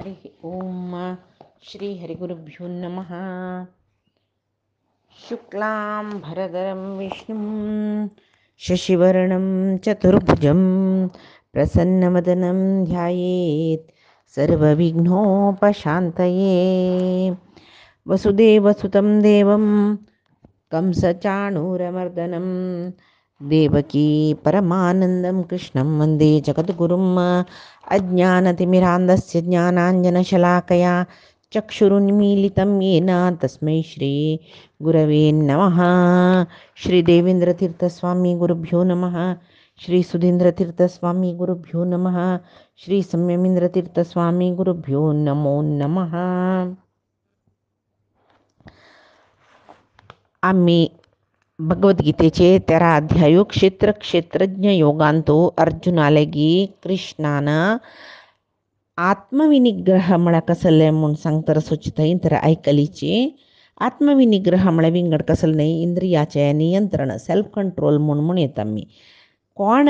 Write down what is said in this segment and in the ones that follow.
हरि ओम श्री हरिगुरुभ्यो नमः। शुक्लां भरधरं विष्णुं शशिवर्णं चतुर्भुजं प्रसन्नवदनं ध्यायेत् सर्वविघ्नोपशान्तये। वसुदेवसुतं देवं कंसचाणूरमर्दनं देवकी परमानन्दं कृष्णं वन्दे जगद्गुरुम्। अज्ञानतिमिरान्धस्य ज्ञानाञ्जनशलाकया चक्षुरुन्मीलितं येन तस्मै श्रीगुरवे नमः। श्रीदेवेन्द्रतीर्थस्वामी गुरुभ्यो नमः। श्रीसुधीन्द्रतीर्थस्वामी गुरुभ्यो नमः। श्रीसंयमीन्द्रतीर्थस्वामी गुरुभ्यो नमो नमः। आम्ही भगवद्गीतेचे 13 अध्यायो क्षेत्रज्ञ योगांतो अर्जुनाले गी कृष्णानं आत्मविनिग्रह म्हळ्या कसले म्हणून सांगतर सोचिताय तर ऐकलीची. आत्मविनिग्रह म्हळ्या विंगड कसले नाही, इंद्रियाचे नियंत्रण सेल्फ कंट्रोल म्हणून येता मी कोण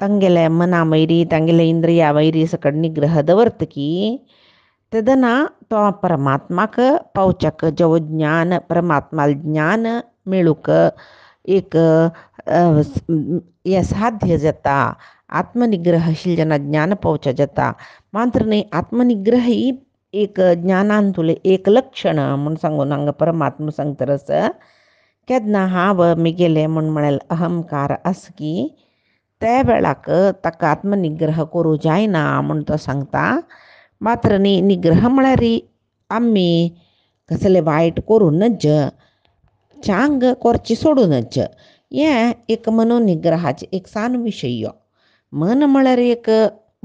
ತಂಗೆಲೆ ಮನ ವೈರಿ ತಂಗೆಲೆ ಇಂದ್ರಿಯ ವೈರಿ सकड निग्रह दवर्त की तदना तो परमात्माक पावचक जव ज्ञान परमात्मा ज्ञान मिळूक एक या साध्य जाता. आत्मनिग्रहशील जना ज्ञान पावचा जाता. मात्र नाही आत्मनिग्रह ही एक ज्ञानांतुले एक लक्षण म्हणून सांगून हांगा परमात्मा सांगतरस केदना हांव मी गेले म्हणून म्हळेल अहंकार अस की त्या वेळाक ताका आत्मनिग्रह करू जायना म्हणून तो सांगता. मात्र नी निग्रह म्हळ्यार आम्ही कसले वाईट करूनच चांग करची सोडूनच हे एक मनोनिग्रहाचे एक सान विषय. मन म्हळ्यार एक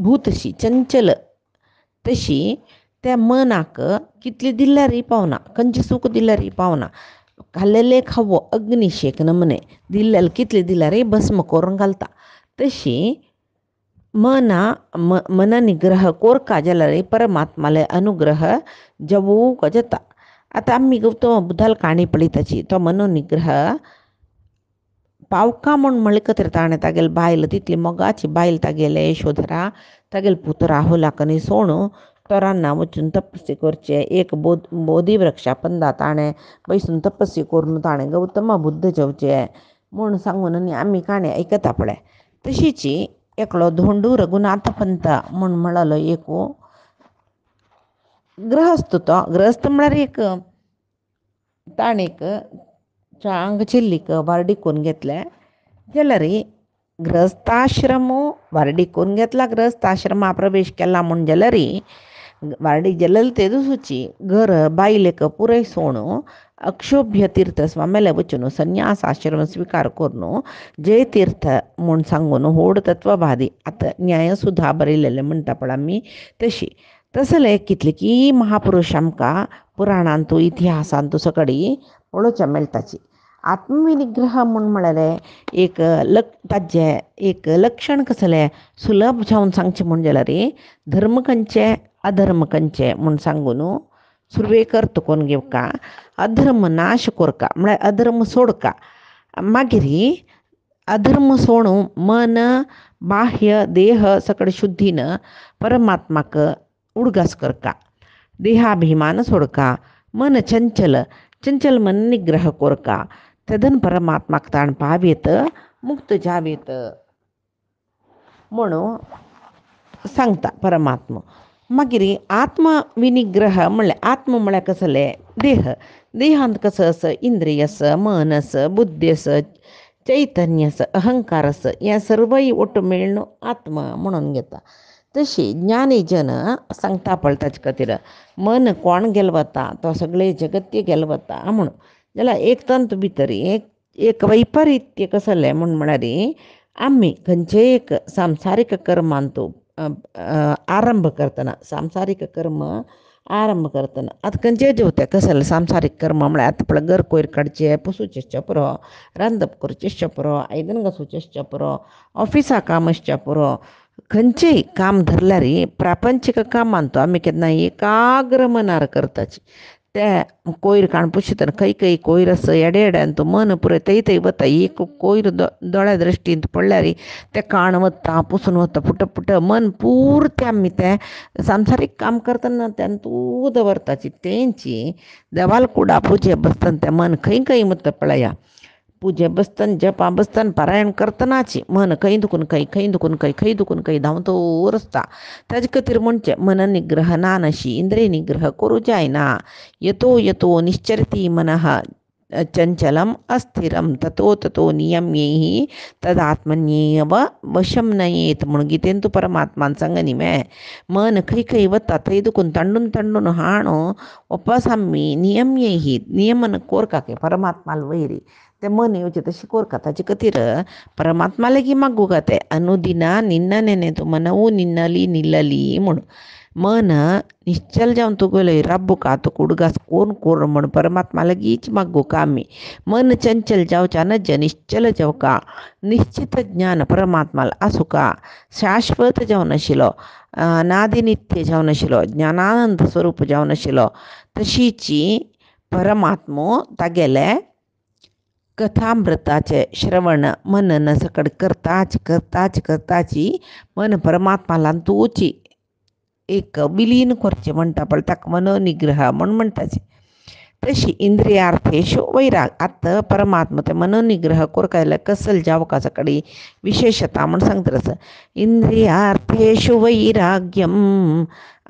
भूतशी चंचल तशी त्या मनाक कितली दिल्यारी पावना, खंयची सुख दिल्यारी पावना. खाल्लेले खावो अग्निशेक नमने दिल्ल्याल कितले दिल्यारी भस्म करून घालता. तशी मन निग्रह कोरका जाल्यार परमात्माले अनुग्रह जवूक जाता. आता आम्ही गौतम बुद्धाल काणी पळयताची तो मनोनिग्रह पावका म्हणून म्हळकत ताणें तागेल बायल तितली मोगाची बायल तागेले यशोधरा तागेल पुत्र राहुलाकनी सोणू तोरांना वचून तपस्या करचे. एक बोधी वृक्षा पंदा ताणें बैसून तपस्या करून ताणें गौतम बुद्ध जेवचे म्हूण सांगून आमी काणी ऐकता पळय. तशीची एकलो धोंडू रघुनाथ पंत म्हूण म्हळलो एक गृहस्थ. तो गृहस्थ म्हळ्यार एक ताणेक चांग चिल्लीक वारडिकून घेतले जाल्यार गृहस्थाश्रम वारडिकून घेतला. गृहस्थाश्रमा प्रवेश केला म्हूण जाल्यार वारडी जल्ल ते दिसूची घर बायलेक पुरय सोणू अक्षोभ्य तीर्थ स्वामेले वचून संन्यास आश्रम स्वीकार करून जय तीर्थ म्हूण सांगून होड तत्ववादी आता न्याय सुद्धा बरयलेले म्हणटा पळय आमी तशी. तसले कितले की महापुरुष आमकां पुराणांतू इतिहासांतू सकडी पळोवच्या मेळटाची. आत्मविनिग्रह म्हणून म्हळ्यार एक ताजे एक लक्षण कसले सुलभ जावन सांगचे म्हण जाल्यार धर्म खंयचे अधर्म खंयचे म्हूण सांगून सुरवे करता कोण घेवका अधर्म नाश कोरका म्हळ्यार अधर्म सोडका. मागीर अधर्म सोडून मन बाह्य देह सकड शुद्धीन परमात्माक उडगास करका. देहाभिमान सोडका. मन चंचल मन निग्रह कोरका. तदन परमात्माक ताण पावेत मुक्त जावेत म्हणून सांगता परमात्मा. मागीर आत्मविनिग्रह म्हणल्यार आत्म म्हळ्यार कसले देहांत कसं आस इंद्रिय आस मन आस बुद्धी आस चैतन्य आस अहंकार आस हें सर्वय ओट मेळून आत्मा म्हणून घेता. तशी ज्ञानी जन सांगता पळय ताचे खातीर मन कोण गेलवता तो सगळे जगत्य गेलवता म्हणून जाल्यार एक तंत भितर एक वैपरीत्य कसले म्हूण म्हळ्यार आमी खंयचे एक सांसारीक कर्मांतू आरंभ करतना सांसारीक कर्म आरंभ करतना आतां खंयचे जेवते कसले सांसारीक कर्म म्हळ्यार आतां पळय घर कोयर काडचें पुसूचें पुरो रांदप करचें पुरो आयदन घासूचें पुरो ऑफिसा काम आसचें पुरो खंयचेय काम धरल्यार प्रापंचीक कामांतू आमी केन्ना एकाग्र मनार करताची. ते कोयर काणपुशितन खै खै कोयरस एडे एडे अंतू मन पुरे तै तै वता एक कोयर दोळ्या दृष्टींत पडल्यार ते काण वता पुसून वता पुट पुट मन पूर्ती आमी ते संसारीक काम करतना त्यान तू दवरता चित्तेंची देवाल ಕೂಡ ಪೂಜೆ बसतना मन खै खै मत पळया पूजे बसतना जपा बसतना पारायण करतनाची मन खै दुखून खै दुखून खै दुखून धांवतो रसता ताजे खातीर म्हणचे मन निग्रह ना नशी इंद्रिय निग्रह करू जायना यतो यतो निश्चरती मनः चंचलम अस्थिरम ततो ततो नियम्यैः तदात्मन्येव वशम नयेत म्हणून गीतेन तू परमात्मान सांगनी मे मन खै खै वता थै दुखून तंडून तंडून हाणो वापस आम्ही नियम्यैः नियमन कोरकाके परमात्माल वैरी ते मन येवचे तशी कोरका ताचे खातीर परमात्मालेगी मागू गाते अनुदिನ ನಿನ್ನ ನೆನೆದು ಮನವು ನಿನ್ನಲಿ ನಿಲ್ಲಲಿ म्हणून मन निश्चल जावन तुगेलो राब्बू का तो कुडगास कोण कोर म्हण परमात्मा लगीच मागू का आमी मन चंचल जावच्या नज निश्चल जावका निश्चित ज्ञान परमात्माला आसू का शाश्वत जावन आशिल्लो नादिनित्य जावन आशिल्लो ज्ञानानंद स्वरूप जावन आशिल्लो तशीची परमात्मो तागेले कथामृताचे श्रवण मनन सकड करताची मन परमात्माला तूची एक विलीन करचे म्हणटा पण ताका मनोनिग्रह म्हणून म्हणटाचे तशी इंद्रियार्थेशु वैराग आतां परमात्मा ते मनोनिग्रह कोरकायला कसल जावका सकडी विशेषता म्हणून सांगता इंद्रियार्थेशु वैराग्यम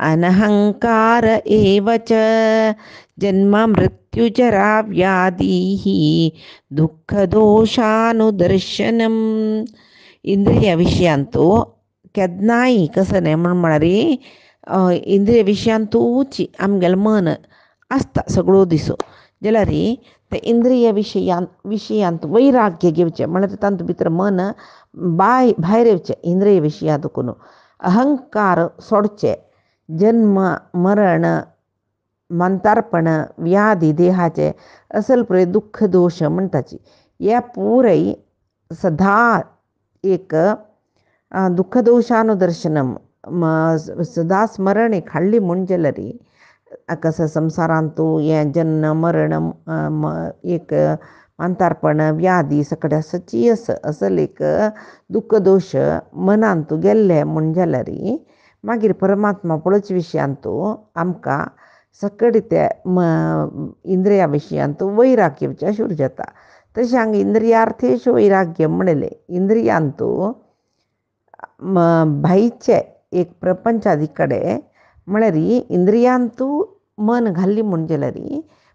अनहंकार एव च जन्म मृत्युजरा व्याधीः दुःख दोषानुदर्शनम इंद्रिय विषयांतू केदनाय कसं नाही म्हणून म्हणारी इंद्रिय विशयांतूची आमगेलें मन आसता सगळो दिसो जाल्यार ते इंद्रिय विशयांत वैराग्य घेवचें म्हळ्यार तातूंत भितर मन भायर येवचें इंद्रिय विशयांतून अहंकार सोडचे जन्म मरण मंतारपण व्याधी देहाचे असल पळय दुःख दोष म्हणटाची हे पुरय सदा एक दुःखदोषानुदर्शनम सदा स्मरण एक हाडली म्हूण जाल्यार कसं संवसारांतू हें जन्म मरण एक अंतारपण व्याधी सगळ्या सची असल एक दुःख दोश मनांतू गेल्ले म्हूण जाल्यार मागीर परमात्मा पळोवचे विशयांतू आमकां सकडी ते इंद्रिया विशयांतू वैराग्य येवचें सुरू जाता तशें हांगा इंद्रियार्थेश वैराग्य म्हणलें इंद्रियांतू भाईचे एक प्रपंचादी कडेन म्हळ्यार इंद्रियांतू मन घाल्ली म्हूण जाल्यार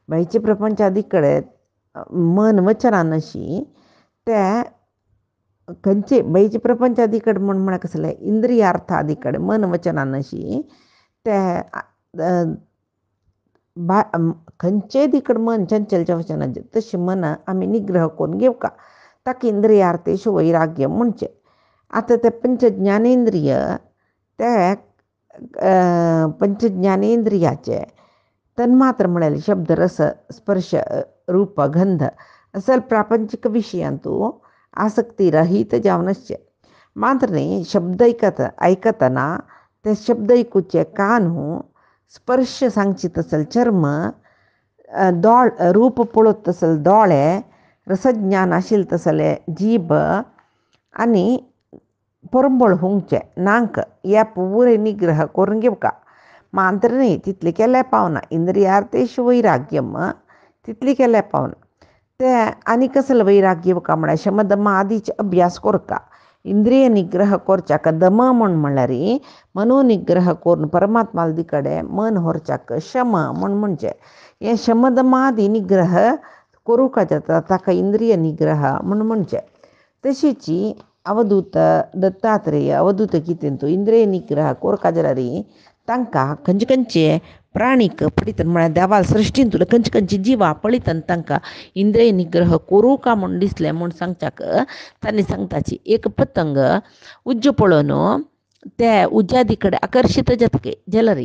भाईचे प्रपंचादी कडेन मन वचनान अशी ते खंयचे भाईचे प्रपंचादी कडेन म्हण कसलें इंद्रियार्थादी कडेन मन वचनान अशी ते खंयचेय दिकड मन चंचल जावचें ना तशें मन आमी निग्रह करून घेवका ताका इंद्रियार्थेश वैराग्य म्हणचें आतां ते पंच ज्ञानेंद्रिय ते पंच ज्ञानेंद्रियाचे तन्मात्र म्हळ्यार शब्द रस स्पर्श रूप गंध असल प्रापंचिक विशयांतू आसक्ती रहीत जावन आसचें मात्र न्ही शब्द आयकतना ते शब्द आयकुचे कानू स्पर्श सांगचीत आसल चर्म रूप पळोवत आसल दोळे रसज्ञान आशिल्ले तसले जीब आनी परंबळ हुंगचे नाक हे पुरे निग्रह करून घेवका मात्र न्ही तितले केले पावना इंद्रियार्थेश वैराग्यम तितली केले पावना ते आनी कसले वैराग्य घेवका म्हळ्यार शमदमादीचे अभ्यास करता इंद्रिय निग्रह करच्याक दम म्हणल्यार मनोनिग्रह करून परमात्मा कडेन मन व्हरच्याक शम म्हणचें हें शमदमादी निग्रह करूंक जाता ताका इंद्रिय निग्रह म्हणचें तशीची अवधूत दत्तात्रेय अवधूत गितेंतू इंद्रिय निग्रह कोरका जाल्यार तांकां खंयचे खंयचे प्राणीक पळयतना म्हळ्यार देवाल सृश्टीन तुला खंयचे खंयचे जिवा पळयतना तांकां इंद्रिय निग्रह करूं का म्हूण दिसलें म्हूण सांगच्याक तांणी सांगताची एक पतंग उज्ज पळोवन ते उज्यादी कडेन आकर्शीत जातके जाल्यार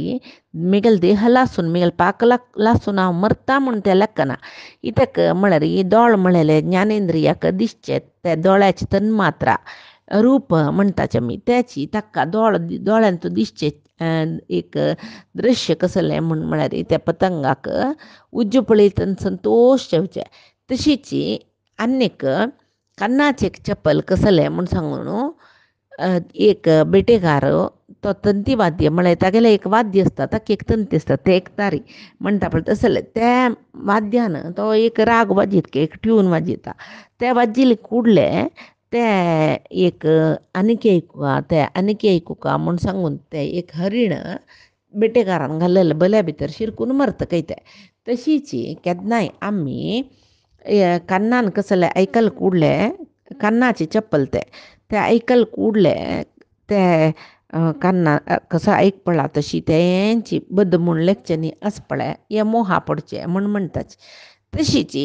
मेगेल देह लासून मेगेल पाक लासून हांव मरता म्हूण तें लेखना इतक म्हळ्यार दोळ म्हळेले ज्ञानेंद्रियाक दिसचे ते दोळ्याचे तन्मात्रा रूप म्हणटाचें आमी त्याची ताका दोळ्यांचो दिसचे एक दृश्य कसलें म्हळ्यार त्या पतंगाक उज्ज पळयतना संतोश जेवचे तशीच आनीक कान्नाचें एक चप्पल कसलें म्हूण सांगून एक बेटेकार तो तंती वाद्य म्हळ्यार तागेलें एक वाद्य आसता ताका एक तंती आसता ते एक तारी म्हणटा पळय तसलें त्या वाद्यान तो एक राग वाजयता एक ट्यून वाजयता ते वाजयले कुडले ते एक आनीक आयकुका म्हूण सांगून ते एक हरीण बेटेकारान घाल्लेलें बल्या भितर शिरकून मरता काय ते तशीच केन्नाय आमी कान्नान कसलें आयकले कुडले कान्नाचें चप्पल ते आयकले कुडले ते कान्ना कसो आयकपळा तशी तेंची बद्द म्हूण लेखचें आस पळय हें मोहा पडचें म्हूण म्हणटाच तशीच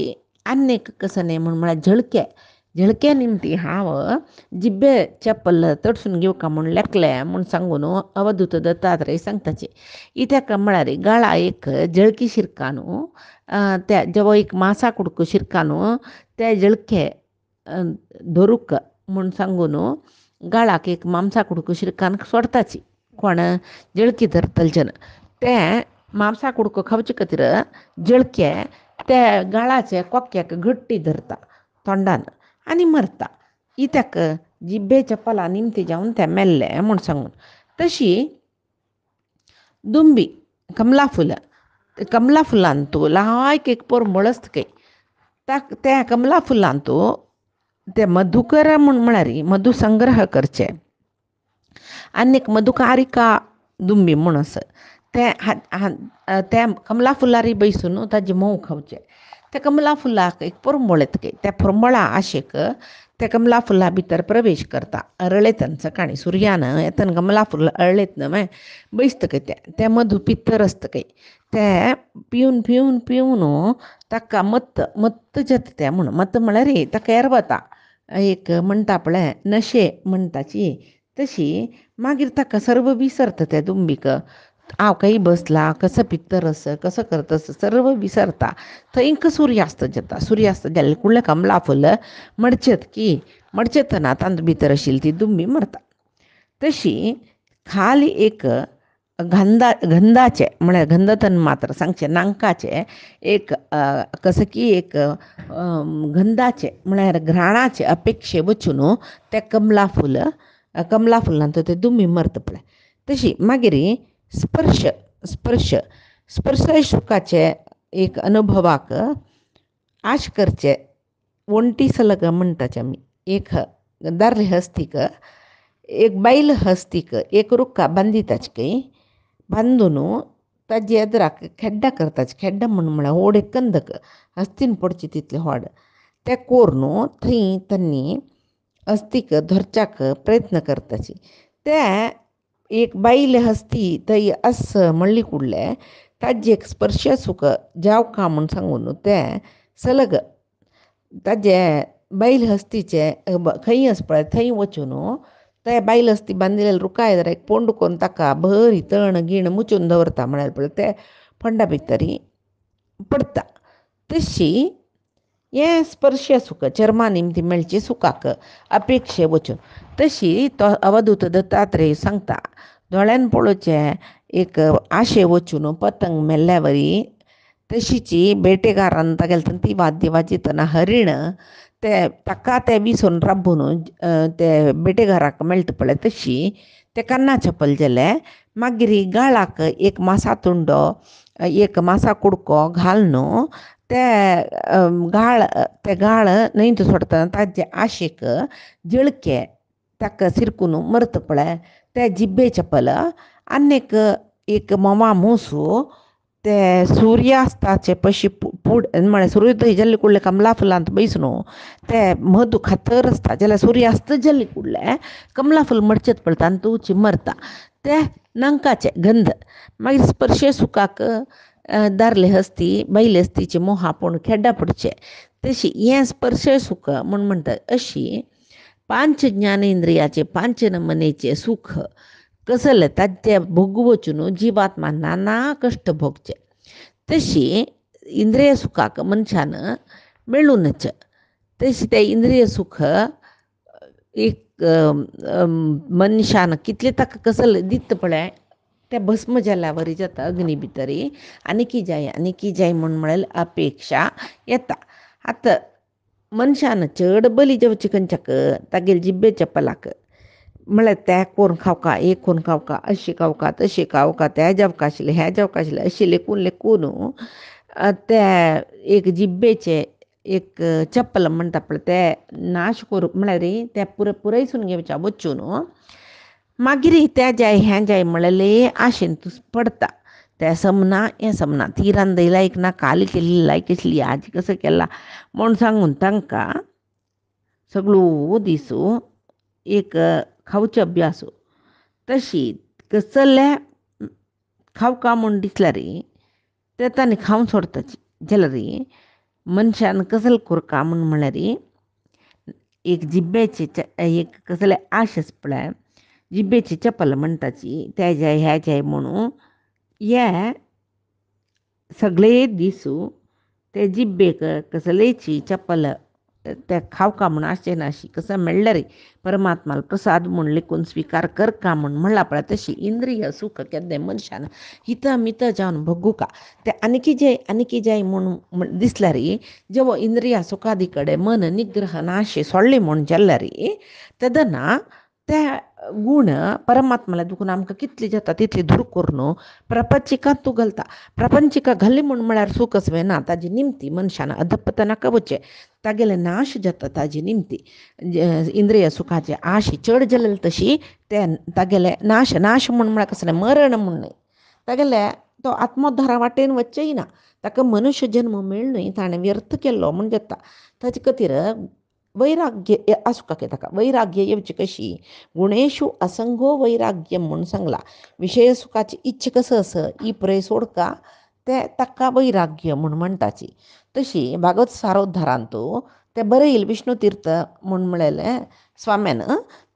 आनीक कसं न्ही म्हळ्यार झळके निमती हांव जिब्बे चप्पल तडसून घेवका म्हूण लेखलें म्हूण सांगून अवधूत दत्तात्रय सांगताचे इत्याक म्हळ्यार गाळा एक जळकी शिरका न्हू त्या जेवो एक मासा कुडको शिरका न्हू ते जळके धरूक म्हूण सांगून गाळाक एक मामसा कुडको शिरकान सोडताची कोण जळकी धरतलच्यान ते मामसा कुडको खावचे खातीर जळके ते गाळाचे कोक्याक घट्टी धरता तोंडान आनी मरता इत्याक जिब्बे चप्पला निमती जावन ते मेल्ले म्हूण सांगून तशी दुंबी कमला फुलांतू लायक एक परमळ आसता त्या कमला फुलांतू ते मधुकर म्हळ्यार मधु संग्रह करचे आनीक मधुकारिका दुंबी म्हूण आसा त्या कमला फुलारी बैसून ताजे मोव खावचे त्या कमला फुलाक एक परमळ येता त्या परमळा आशेक त्या कमला फुला भितर प्रवेश करता अरळेतन सकाळी सुर्यान येतन कमला फुलां अरळेतन मागीर बैसता ते मधु पित्तर आसता ते पिवन ताका मत्त जाता ते म्हूण मत्त म्हळ्यार ताका एरवता एक म्हणटा पळय नशे म्हणटाची तशी मागीर ताका सर्व विसरता त्या दुंबीक हांव खंय बसला कसो पित्तर आसा कसो करता सर्व विसरता थंयक सुर्यास्त जाले कुडले कमला फूल मडचेतना तांत भितर आशिल्ली ती दुंबी मरता तशी खाली एक गंधाचे म्हळ्यार गंधतन मात्र सांगचे नांकाचे एक कसं की एक गंधाचे म्हळ्यार घ्राणाचे अपेक्षे वचून ते कमला फुलांत ते दुंबी मरता पळय तशी मागीर स्पर्श सुखाचे एक अनुभवाक आश करचे वंटी सलग म्हणटाचे आमी एक दार्ले हस्तीक एक बायल हस्तीक एक रुक्का बांदिताच खंय बांदून ताजे येद्राक खेड्डा करताच खेड्डा म्हळ्यार व्हड एक कंदक हस्तीन पडचे तितले व्हड ते कोरून थंय तांणी हस्तीक धरच्याक प्रयत्न करताची ते एक बायल हस्ती थंय आस म्हणली कुडले ताजे एक स्पर्श सुख जावका म्हूण सांगून ते सलग ताजे बायल हस्तीचे खंय आस पळय थंय वचून ते बायल हस्ती बांदिल्ले रुका येद्रा एक पोंड करून ताका भरी तण गीण मुचून दवरता म्हळ्यार पळय ते फंडा भितर पडटा तशी हें स्पर्श सुख चर्मा निमती मेळचे सुखाक अपेक्षे वचून तशी तो अवधूत दत्तात्रय सांगता दोळ्यान पळोवचे एक आशे वचून पतंग मेल्ल्या वरी तशीच बेटेकारान तागेले ती वाद्य वाजयतना हरीण ताका ते विसरून राबून ते बेटेकाराक मेळटा पळय तशी ते कान्ना चप्पल जाले मागीर गाळाक एक मासा तुंडो एक मासा कुडको घालून ते गाळ न्हंयत सोडतना ताजे आशेक जळके ताका सिरकून मरता पळय ते जिब्बे चप्पल आनीक एक मोमा मोसू ते सुर्यास्ताचे पयशी म्हळ्यार सुर्योदय जाल्ले कुडले कमला फुलांत बैसून ते मधू खातर आसता जाल्यार सुर्यास्त जाल्ले कुडले कमला फूल मडचेत पळय आनी तूं मरता ते नांकाचे गंध मागीर स्पर्श सुखाक दार्ले हस्ती बायल हस्तीचे मोहापूण खेड्डा पडचे तशी हें स्पर्श सुख म्हूण म्हणटा अशी पांच ज्ञानेंद्रियाचे पांच नमनेचे सुख कसले ताचे भोग वचून जिवात्मा नाना कश्ट भोगचे तशी इंद्रिय सुखाक मनशान मेळूनच तशी ते इंद्रिय सुख एक मनशान कितले ताका कसं दिता पळय त्या भस्म जाल्यावरी जाता अग्नी भितरी आनी की जाय म्हळ्यार अपेक्षा येता. आतां मनशान चड बली जेवचे खंयच्याक तागेले जिब्बेच्या पलाक म्हळ्यार तें करून खावका एक करून खावका अशी खावका तशी खावका त्या जेवका आशिल्ले ह्या जेवका आशिल्ले अशें लेखून लेखून त्या एक जिब्बेचे एक चप्पल म्हणटा पळय ते नाश करूंक म्हळ्यार ते पुरयसून घेवच्या वचून मागीर त्या जाय ह्या जाय म्हळ्यार आशेन तूं पडता तें समना हें समना ती रांदयला एक ना काली केल्ली लायक आसली आजी कसो केला म्हूण सांगून तांकां सगळो दीस एक खावचें अभ्यास तशी कसले खावका म्हूण दिसल्यार ते तांणी खावन सोडताची जाल्यार मनशान कसले करता म्हळ्यार एक जिब्बेची एक कसले आश आसा पळय जिब्बेची चपल म्हणटाची त्या जाय ह्या जाय म्हणून हे सगळे दीस ते जिब्बेक कसलेची चपल ते खावका म्हूण आशें नाशी कसं मेळ्ळ्यार परमात्माला प्रसाद म्हूण लेखून स्विकार करका म्हूण म्हणला पळय तशी इंद्रिय सूख केन्ना मनशान हितं मितं जावन भोगूका ते आनी जाय म्हूण दिसल्यार जेवो इंद्रिया सुखादी कडेन मन निग्रह नाशे सोडले म्हूण जाल्यार तेदना ते गूण परमात्माला दुखून आमकां कितली जाता तितली दूर करून प्रपंचिकांत तूं घालता प्रपंचिका घाली म्हूण म्हळ्यार सूखच वेना ताजी निमती मनशान अधपतनाक वचचें तागेले नाश जाता ताजी निमती इंद्रिय सुखाची आशी चड जाल्यार तशी ते तागेले नाश म्हूण म्हळ्यार कसलें मरण म्हूण न्हय तागेले तो आत्मोद्धारा वाटेन वच्चेय ना ताका मनुश्य जल्म मेळ्ळनय ताणें व्यर्थ केल्लो म्हूण जाता ताजे खातीर वैराग्य आसूं का ताका वैराग्य येवची कशी गुणेशू असंगो वैराग्य म्हूण सांगला विशय सुखाची इच्छा कसं आसा ही पुरय सोडका ते ताका वैराग्य म्हूण म्हणटाची तशी भागवत सारोद्धारांत ते बरयले विष्णू तीर्थ म्हूण म्हळेलें स्वाम्यान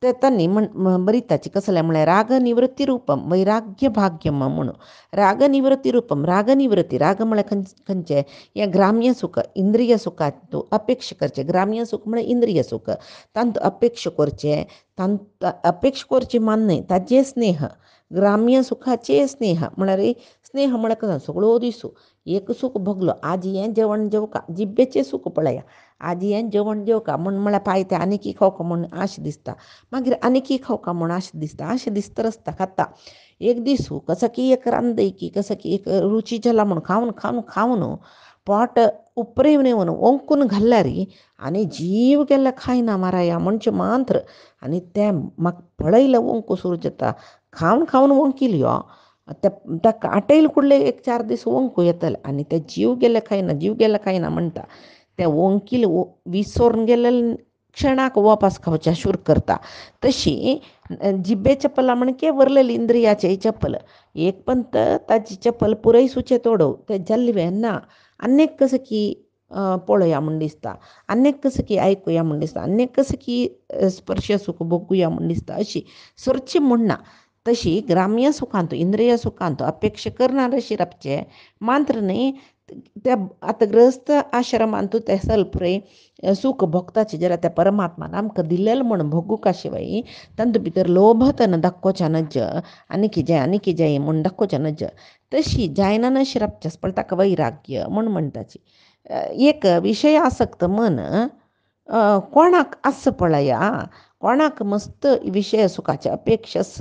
ते तांणी बरयताची कसलें म्हळ्यार राग निवृत्ती रुपम वैराग्य भाग्यम म्हणून राग निवृत्ती रुपम राग निवृत्ती राग म्हळ्यार खंयचें हें ग्राम्य सुख इंद्रिय सुखात तूं अपेक्षा करचें ग्राम्य सुख म्हळ्यार इंद्रिय सुख तांत अपेक्षा करचें तांत अपेक्षा करची मान न्हय ताजे स्नेह ग्राम्य सुखाचे स्नेह म्हळ्यार स्नेह म्हळ्यार कसो सगळो दीस एक सूख भोगलो आज हें जेवण जेवका जिब्बेचें सूख पळया आज हें जेवण जेवका म्हूण म्हळ्यार पायते आनीक खावका म्हूण आश दिसता मागीर आनीक खावका म्हूण आश दिसता रसता खाता एक दीस कसो की एक रांदयकी कसो की एक रुची जाला म्हूण खावन पोट उपरेवन येवन ओंकून घाल्यार आनी जीव गेल्ले खायना माराया म्हणचे मांत्र आनी तें म्हाका पळयलें ओंकू सुरू जाता खावन ओंकिल्यो ताका आटयल कुडले एक 4 दीस ओंकू येतले आनी ते जीव गेले खायना म्हणटा ते ओंकील विसरून गेले क्षणाक वापस खावच्या शुरू करता तशी जिब्बे चप्पला म्हणजे वरलेली इंद्रियाचे चप्पल एक पंत ताची चप्पल पुरय सुचे तोडव ते जल्वे ना अनेक कसं की पळोवया म्हूण दिसता अनेक कसं की आयकुया म्हूण दिसता अनेक कसं की स्पर्श सुख भोगुया म्हूण दिसता अशी सरची म्हूण ना तशी ग्राम्य सुखांत इंद्रिय सुखांत अपेक्षा करनार अशी रावचें मात्र न्ही त्या आतां ग्रस्त आश्रमांत ते सलपुरे सूख भोगताचे जाल्यार त्या परमात्मान आमकां दिलेलें म्हूण भोगूका शिवाय तांतूं भितर लोभतन दाखोवचें नज आनी कितें म्हूण दाखोवचें नज तशी जायना नशी रावचें पण ताका वैराग्य म्हूण म्हणटाची एक विशय आसक्त मन कोणाक आस पळया कोणाक मस्त विशय सुखाची अपेक्षा आस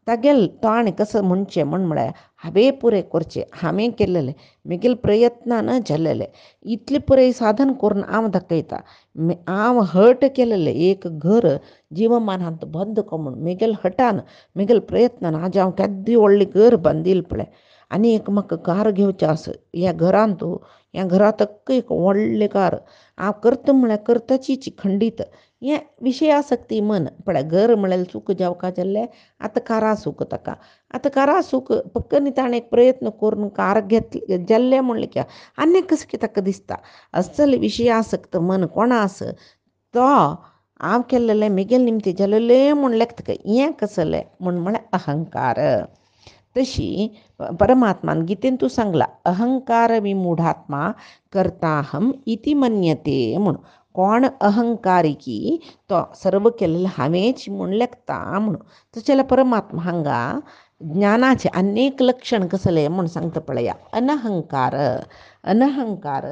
तागेल ताणें कसं म्हणचें म्हळ्यार हांवें पुरे करचें हांवें केल्लेलें म्हगेल प्रयत्नान जाल्लेलें इतलें पुराय साधन करून हांव दाखयतां हांव हट केल्लेलें एक घर जिवमानांत बंद म्हूण म्हगेल हटान म्हगेल प्रयत्नान आज हांव केद्दी व्हडलें घर बांदिल्लें पळय आनी एक म्हाका कार घेवचें आसा ह्या घरांत एक व्हडलें कार हांव करता म्हळ्यार करताचीच खंडीत हें विशय आसक्ती मन पळय घर म्हळ्यार सूख जेवका जाल्लें आतां कारा सूख ताका आतां कारा सूख फक्त न्ही ताणें एक प्रयत्न करून कार घेतले जाल्लें म्हणलें की आनीक कसं की ताका दिसता असल विशय आसक्त मन कोणा आस तो हांव केल्लेलें म्हगेल निमती जाल्लें म्हूण लेखता हें कसलें म्हूण म्हळ्यार अहंकार तशी परमात्मान गितेन तूं सांगला अहंकार विमुढात्मा करताहम इति मन्यते म्हूण कोण अहंकारी की तो सर्व केलेलं हांवेंच म्हूण लेखता म्हणून तशें जाल्यार परमात्मा हांगा ज्ञानाचे अनेक लक्षण कसले म्हूण सांगता पळया. अनहंकार अनहंकार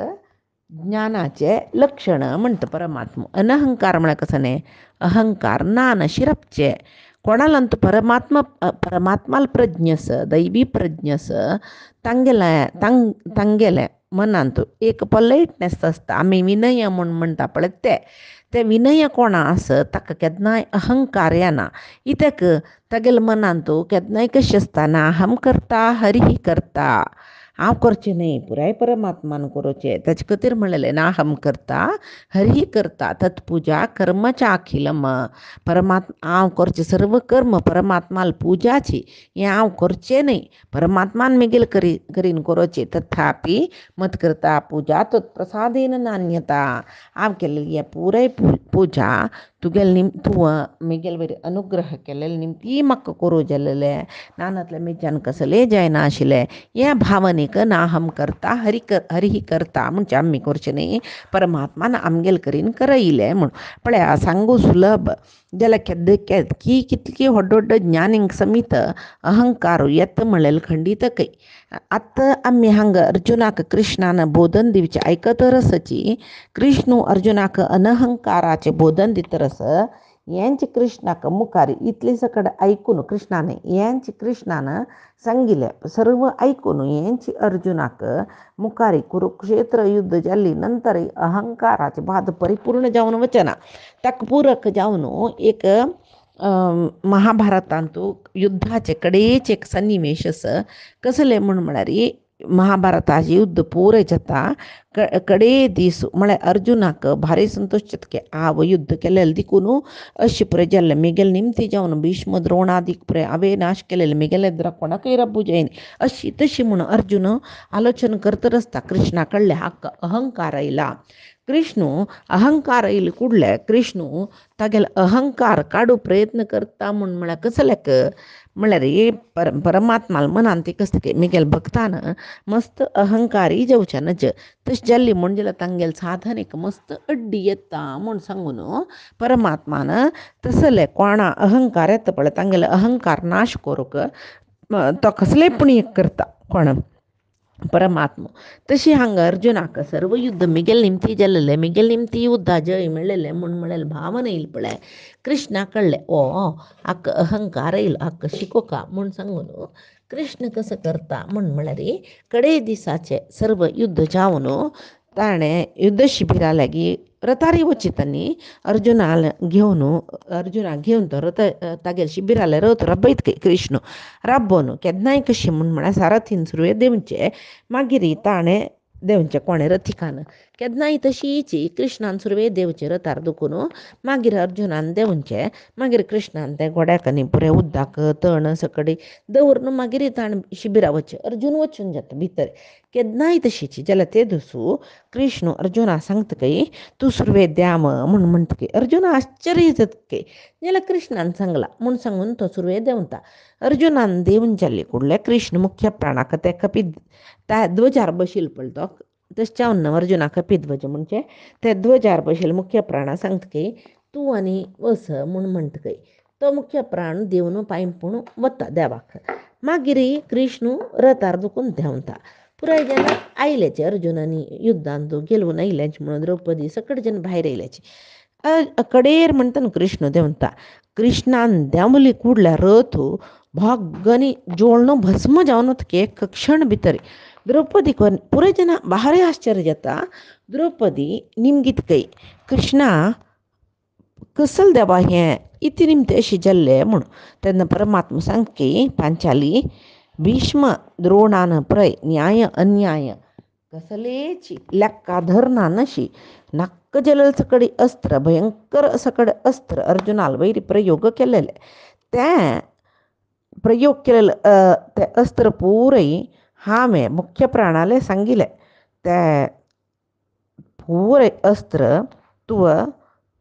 ज्ञानाचे लक्षण म्हणटा परमात्मा. अनहंकार म्हळ्यार कसं न्ही, अहंकार नान शिरपचे कोणालंतू परमात्माल प्रज्ञस दैवी प्रज्ञस तांगेले मनांतू एक पोलायटनेस आसता. आमी विनय म्हूण म्हणटा पळय ते विनय कोणा आस ताका केन्नाय अहंकार येना. इत्याक तागेले मनांतू केन्नाय कशें आसता ना अहम करता हरी करता, हांव करचें न्ही पुराय परमात्मान करचें. ताचे खातीर म्हणलेलें ना अहम करता हरी करता तत्पुजा कर्मच्या अखिलम. हांव करचें सर्व कर्म परमात्माल पुजाची हें हांव करचें न्ही, परमात्मान मेगेल करीन करचें. तथापि मत करता पुजा तत्प्रसादेन नान्यता. हांव केलेली हें पुराय पुजा तूं मेगेल वयर अनुग्रह केलेले निमती म्हाका करूं जालेलें. नानातलें मेजान कसलें जायना आशिल्लें. ह्या भावनेक ना अहम करता हरी करता म्हणजे आमी करचें न्ही, परमात्मान आमगेल करीन करयलें म्हूण. पळया सांगू सुलभ जाल्यार की कितली व्हड व्हड ज्ञानींक समीत अहंकार येता म्हणलेलें खंडितकय. आतां आमी हांगा अर्जुनाक कृष्णान बोधन दिवचें आयकत रसची. कृष्ण अर्जुनाक अनहंकाराचें बोधन दिता रस हेंच कृष्णाक मुखार इतले सकड ऐकून कृष्णान सांगिल्लें सर्व ऐकून हेंच अर्जुनाक मुखारी कुरुक्षेत्र युद्ध जाल्ली नंतर अहंकाराचे बाद परिपूर्ण जावन वचना. ताका पूरक जावन एक महाभारतांतू युद्धाचे कडेचे एक सन्निवेश कसले म्हळ्यार महाभारताचें युद्ध पुरय जाता कडे दीस म्हळ्यार अर्जुनाक भारी संतोश जाता की हांव युद्ध केलेलें देखून अशें पुराय जाल्लें मेगेल निमती जावन भीष्म द्रोणादीक पुराय हांवें नाश केलेलें मेगेले कोणाकय रब्बू जायना अशी तशी म्हूण अर्जुन आलोचना करता आसता. कृष्णा कडले हाका अहंकार आयला. कृष्ण अहंकार येयले कुडले कृष्ण तागेले अहंकार काडू प्रयत्न करता म्हळ्यार कसल्याक म्हळ्यार परमात्माल मनांत एक आसता की मेगेल भक्तान मस्त अहंकारी जावचें नज तशें जाल्ली म्हण जाल्यार तांगेले साधनेक मस्त अड्डी येता म्हूण सांगून परमात्मान तसले कोणा अहंकार येता पळय तांगेले अहंकार नाश करूंक तो कसलेय पुण्य करता कोण परमात्मा. तशी हांगा अर्जुनाक सर्व युद्ध मेगेल निमती जाल्लेलें मेगेल निमती युद्धा जय मेळ्ळेलें म्हूण म्हळ्यार भावना येयली पळय कृष्णा कडलें हाका अहंकार येयलो हाका शिकोवका म्हूण सांगून कृष्ण कसं करता म्हळ्यार कडे दिसाचे सर्व युद्ध जावन ताणें युद्ध शिबिरा लागीं रथारी वचितांनी अर्जुनाक घेवन तो रथ तागेले शिबिराले रथ राबयत कृष्ण राबोवन केन्नाय कशें म्हळ्यार सारथीन सुरवें देंवचें मागीर ताणें देंवचें कोणें रथिकान केन्नाय तशीच कृष्णान सुरवें देंवचें रथार दुखून मागीर अर्जुनान देंवचें मागीर कृष्णान त्या घोड्याक न्ही पुराय उद्दाक तण सकडी दवरून मागीर ताणें शिबिरा वचचें. अर्जून वचून जाता भितर केन्नाय तशीच जाल्यार ते दिसू कृष्ण अर्जुना सांगतकय तूं सुरवें द्याम म्हूण म्हणटकय अर्जुन आश्चर्य जातकय जाल्यार कृष्णान सांगला म्हूण सांगून तो सुरवें देंवता. अर्जुनान देंवन जाल्ले कुडले कृष्ण मुख्य प्राणाक ते त्या ध्वजार बशिल्लो पळय तो तशें अर्जुना कपिध्वज म्हणजे ते ध्वजार बशिल्ले मुख्य प्राणा सांगतकय तूं आनी वस म्हूण म्हणटकय तो मुख्य प्राण देंवन पांयपूण वता देवाक. मागीर कृष्ण रथार दुखून देंवता. पुराय जन आयलेचे अर्जुनानी युद्धांत गेलून आयल्याचे म्हणून द्रौपदी सकड जन भायर आयल्याचे कडेर म्हणटा न्हू कृष्ण देंवता. कृष्णान देंवली कुडल्या रथ भोग्गनी जोळणो भस्म जावन वतकी एक क्षण भितर द्रौपदी पुराय जन भारी आश्चर्य जाता. द्रौपदी निमगीतकय कृष्णा कसले देवा हें इतलें निमतें अशें जाल्लें म्हूण. तेन्ना परमात्मा सांगतकी पांचाली भीष्म द्रोणान पळय न्याय अन्याय कसलेच लेक्का धरना नशी नक्क जलल सकडी अस्त्र भयंकर सकड अस्त्र अर्जुनाल वैरी प्रयोग केलेले तें प्रयोग केलेलें तें अस्त्र पुरय हांवें मुख्य प्राणाले सांगिल्लें तें पुरय अस्त्र तुवें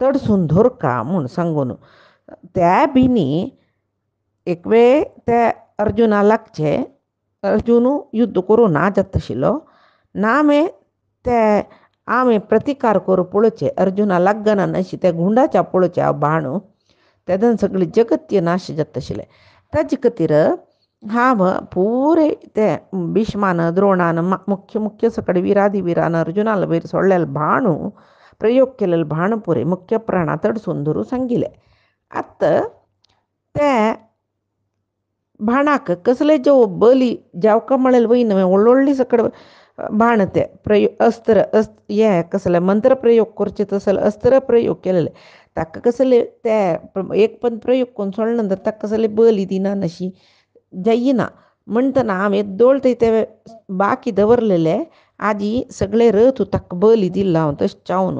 तडसून धरका म्हूण सांगून त्या बिनी एक वेळ ते अर्जुना लागचे अर्जुन युद्ध करूं ना जाता आशिल्लो ना मे ते आमे प्रतिकार करू पळोवचे अर्जुना लग्गना नशी त्या गुंडाच्या पळोवचे हांव बाणू तेदन सगळी जगत्य नाश जाता आशिल्लें ताजे खातीर हांव पुरे ते भीष्मान द्रोणान मुख्य मुख्य सकड विरादी विरान अर्जुनाला वयर सोडलेलें बाणू प्रयोग केलेले बाण पुरे मुख्य प्राणा तडसून धरू सांगिल्लें आतां ते बाणाक कसले जो बली जावका म्हळेल वयन व्हडली सकड बाण ते प्रयोग हे कसले मंत्र प्रयोग करचे तसले अस्त्र प्रयोग केलेले ताका कसले ते एक पण प्रयोग करून सोडले नंतर ताका कसले बली दिना नशी जायना म्हणटना हांवें दोळ ते बाकी दवरलेले आदी सगळे रथ ताका बली दिल्लो हांव तशें चावन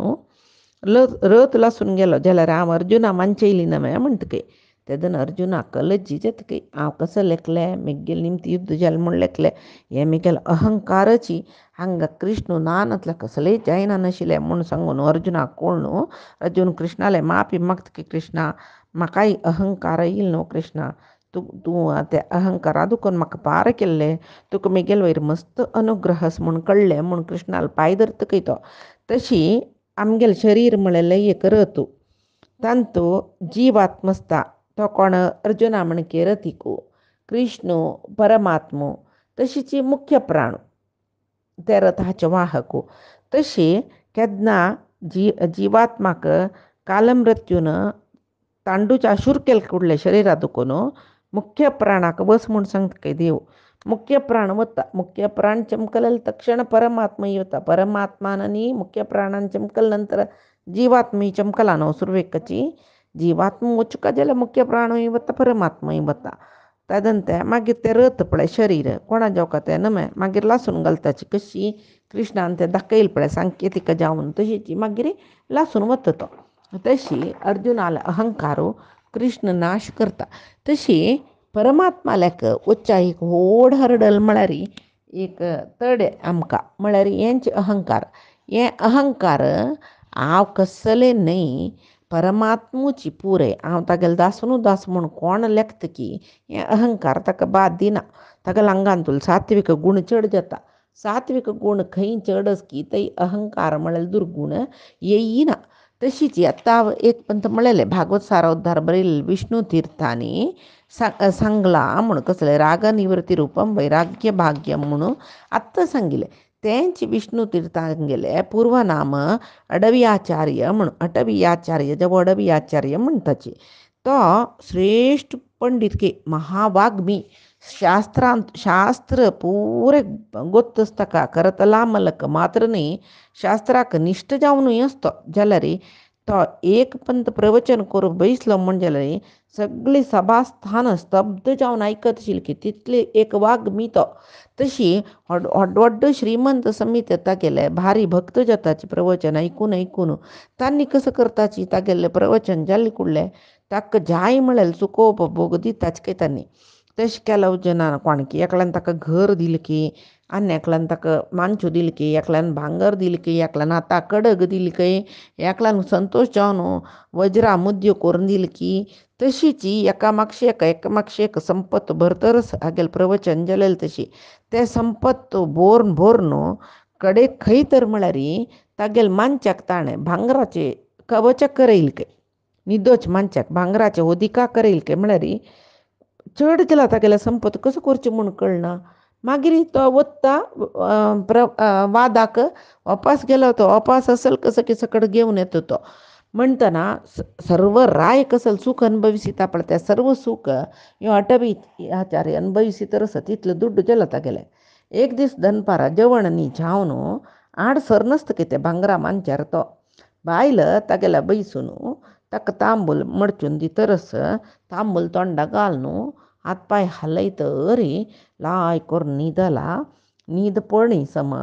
रथ लासून गेलो जाल्यार हांव अर्जुना मांचयली ना म्हणटके तेदन अर्जुनाक लज्जी जातकी हांव कसो लेखलें म्हगेलें निमती युद्ध जालें म्हूण लेखलें हें म्हगेलें अहंकाराची हांगा कृष्ण नानतलें कसलेंय जायना नाशिल्लें म्हूण सांगून अर्जुनाक कळून अर्जुन कृष्णाले माफी मागतकी कृष्णा म्हाकाय अहंकार येयलो न्हू कृष्णा तूं ते अहंकारा दुखून म्हाका पार केल्लें तुका म्हगेले वयर मस्त अनुग्रह आसा म्हूण कळ्ळें म्हूण कृष्णाल पांय धरतकी तो तशी आमगेलें शरीर म्हळेलें एक रथ तांतू जीव आत्मस्ता तो कोण अर्जुना म्हणके रथिको कृष्ण परमात्मो तशीच मुख्य प्राण ते रथाचे वाहको तशी केन्ना जिवात्माक कालमृत्यून तांडूच्या अशूर केले कुडले शरिरा दुखून मुख्य प्राणाक बस म्हूण सांगता देव मुख्य प्राण वता मुख्य प्राण चमकल तक्षण परमात्मा येता परमात्मानी मुख्य प्राणान चमकल नंतर जीवात्म चमकला न्हू सुरवेकची जीवात्म वचका जाल्यार मुख्य प्राणूय वता परमात्माय वता तेदनते मागीर ते रथ पळय शरीर कोणा जावका ते नमे मागीर लासून घालताची कशी कृष्णान ते दाखयल पळय सांकेतिका जावन तशीची मागीर लासून वता तो तशी अर्जुनाला अहंकारो कृष्ण नाश करता तशी परमात्माल्याक वच्चा एक व्हड हरडल म्हळ्यार एक तडे आमकां म्हळ्यार हेंचे अहंकार हे अहंकार हांव कसले न्हय परमात्मूची पुरे हांव तागेले दासून दास म्हूण कोण लेखता की हे अहंकार ताका बाद दिना ताका अंगांतूल सात्विक गूण चड जाता सात्विक गूण खंय चडस की थंय अहंकार म्हळ्यार दुर्गुण येयना तशीच आतां एक पंत म्हळेलें भागवत सारोद्धार बरयलें विष्णू तीर्थांनी सांगला म्हूण कसलें राग निवृत्ती रूपम वैराग्य भाग्यम म्हणून आत्तां सांगिल्लें तेंच विष्णू तीर्थान गेले पूर्वनाम अडवियाचार्य म्हणून अटवियाचार्य जब अडवियाचार्य म्हणटाची तो श्रेष्ठ पंडित के महावाग्मी शास्त्र पुरे गोत्तस ताका करतला मलक मात्र न्ही शास्त्राक निश्ठ जावनूय आसतो जाल्यार तो एक पंत प्रवचन करून बसलो म्हण जाल्यार सगळी सभास्थान स्तब्ध जावन आयकत आशिल्ली की तितले एक वाग्मी तो तशी व्हड श्रीमंत समीत येता गेले भारी भक्त जाताचे प्रवचन ऐकून तांणी कसं करताची तागेलें प्रवचन जाल्ले कुडलें ताका जाय म्हळ्यार सुखोपभोग दिताच काय तांणी तशें केलो जना कोणकी एकल्यान ताका घर दिलें की आनी एकल्यान ताका मांचो दिलें की एकल्यान भांगर दिलें की एकल्यान आतां कडग दिलें की एकल्यान संतोश जावन वज्रा मुद्यो करून दिलें की तशीच एकामागशे एक संपत भरतरच हागेलें प्रवचन जालें तशी ते संपत भोरन कडे खंय तर म्हळ्यार तागेले मांच्याक ताणें भांगराचे कवच करयले काय न्हिदोच मांच्याक भांगराचे होदिका करयले काय म्हळ्यार चड केला तागेलें संपत कसो करचें म्हूण कळना मागीर तो वत्ता वादाक वापस गेलो तो वापस असल कसं की सकड घेवन येता तो म्हणटना सर्व राय कसल सुख अनुभविसिता पण त्या सर्व सुख ह्यो अटवी आचार्य अनुभविसित रस तितलें दुड्ड गेलो तागेलें एक दीस दनपारा जेवण न्ही जावन आड सर नासता की तें भांगरा मांचार तो बायल तागेल्या बैसून ताका तांबूल मडचून दितरस तांबूल तोंडा घाल न्हू हात पांय हालयतरी लाय करून न्हीद पडली सम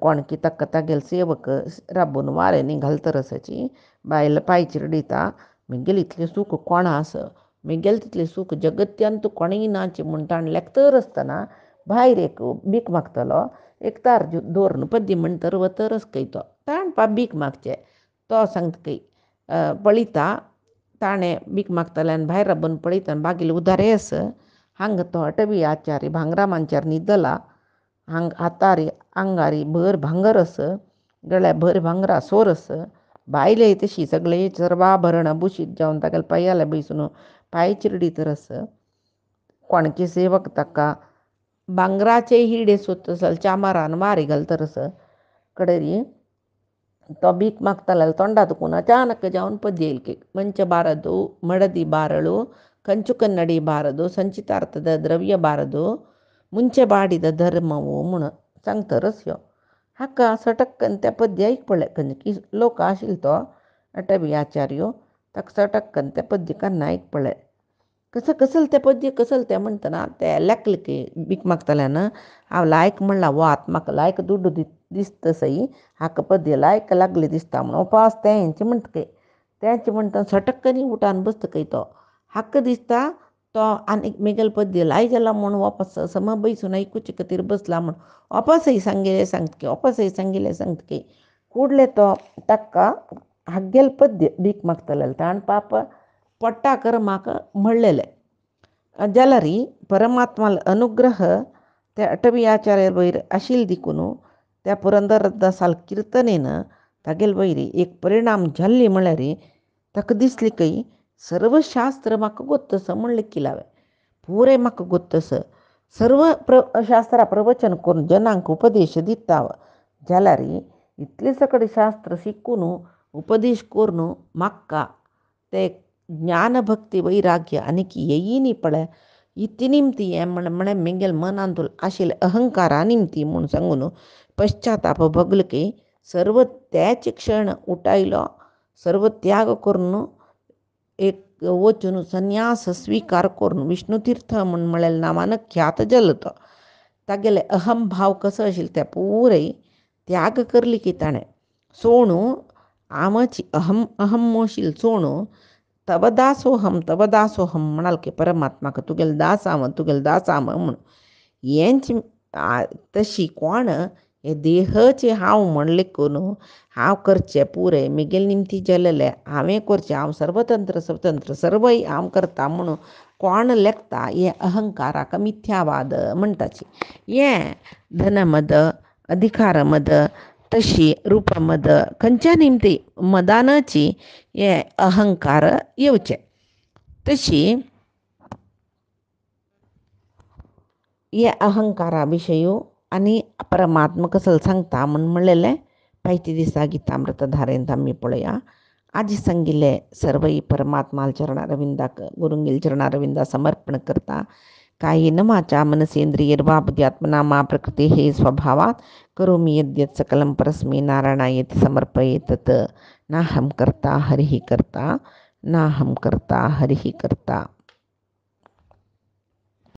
कोणकी ताका तागेले सेवक राबून वारें न्ही घालतरसाची बायल पांयचेर दिता म्हगेलें इतलें सूख कोणा आस म्हगेलें तितलें सूख जगत्यांत कोणीय नाचें म्हूण ताणें लेखतर आसतना भायर एक भीक मागतलो एक तार दवरून पद्य म्हणटर वतरच खंय तो ताणपा भीक मागचें तो सांगता खंय पळयता ताणें भीक मागतल्यान भायर राबून पळयता बागील उदारे आस हांगा तो अटवी आचार्य भांगरा मांचार न्हिदला हांगा हातारी आंगारी भर भांगर आस गळ्या भर भांगरा सोरस बायले तशी सगळे सर्वाभरण भूषित जाऊन तागेल पायाला बैसून पाय चिरडी तरस कोणके सेवक ताका भांगराचे हिडे सोतसल चामारान मारी घालतरस कडेरी तो भीक मागताला तोंडातकून अचानक जाऊन पद्य ಇಲ್ಕೆ ಮಂಚ ಬಾರದು ಮಡದಿ ಬಾರಳು ಕಂಚು ಕನ್ನಡಿ ಬಾರದು ಸಂಚಿತಾರ್ಥದ ದ್ರವ್ಯ ಬಾರದು ಮುಂಚೆ ಬಾಡಿದ ಧರ್ಮವು ಮುಣ सांगतरस हाका सटक्कन त्या पद्य ऐकपळ्ळे की लोक आशिल तो अटबी आचार्यो ताका सटक्कन त्या पद्य कन्ना ऐकपळ्ळे कसं कसल त्या पद्य कसल त्या म्हणतना त्या लेखलके भीक मागताल्यानं हांव लायक म्हणला वात म्हाका लायक दुड्ड दिसता सई हाका पद्य लायक लागले दिसता म्हणून उपास तेंचे म्हणटा तेंचे म्हणटा सटक्कनी उठान बसता काही तो हाका दिसता तो आनी मेगल पद्य लाय जाला म्हणून वापस सम बैसून ऐकूचे खातीर बसला म्हणून वापसय सांगिले सांगतके वापसय सांगिले सांगतके कूडले तो ताका हागेल पद्य भीक मागतले ताण पाप पट्टा कर म्हाका म्हणलेले जाल्यारी परमात्माल अनुग्रह त्या अटवी आचार्यर वयर आशिल दिकून त्या पुरंदरदासाल कीर्तनेन तागेल वयरी एक परिणाम जाल्ली म्हळ्यार ताका दिसली की सर्व शास्त्र म्हाका गोत्तस म्हणले की लावे पुरे म्हाका गोत्तस सर्व शास्त्रा प्रवचन करून जनांक उपदेश दिता जाल्यार इतले सकड शास्त्र शिकून उपदेश करून म्हाका ते ज्ञान भक्ती वैराग्य आनीक येयी न्ही पळय इति निमती हें म्हणे मेगेल मनांतूल आशिल्ले अहंकारा निमती म्हूण सांगून पश्चाताप भोगल की सर्व त्याच क्षण उठायलो सर्व त्याग करून एक वचून संन्यास स्वीकार करून विष्णुतीर्थ म्हूण म्हळेल्या नांवान ख्यात जालो तो तागेले अहम भाव कसो आशिल्लो त्या पुरे त्याग करली की ताणें सोणू आमची अहम मोशील सोणू तव दासोहम म्हणाल की परमात्माक तुगेल दास आम म्हूण हेंच तशी कोण हे देहचे हांव म्हणले करून हांव करचें पुरे मेगेल निमती जल्लेले हांवें करचें हांव सर्वतंत्र स्वतंत्र सर्वय हांव करता म्हणून कोण लेखता हे अहंकाराक मिथ्यावाद म्हणटाची हें धनमद अधिकारमद तशी रूपमद खंयच्या निमती मदानाची हे अहंकार येवचे तशी हे अहंकारा विशयी आनी परमात्मा कसं सांगता म्हणून म्हणलेले पायती दिसा गीतामृत धारेंत आमी पळया आज सांगिल्ले सर्वई परमात्माल चरणारविंदाक गुरुंगेल चरणारविंदा समर्पण करता कायेन वाचा मनसेंद्रियर्वा बुद्ध्यात्मना मा प्रकृते हे स्वभावात करोमि यद्यत् सकलं परस्मै नारायणायेति समर्पयेत् नाहं कर्ता हरिः कर्ता नाहं कर्ता हरिः कर्ता।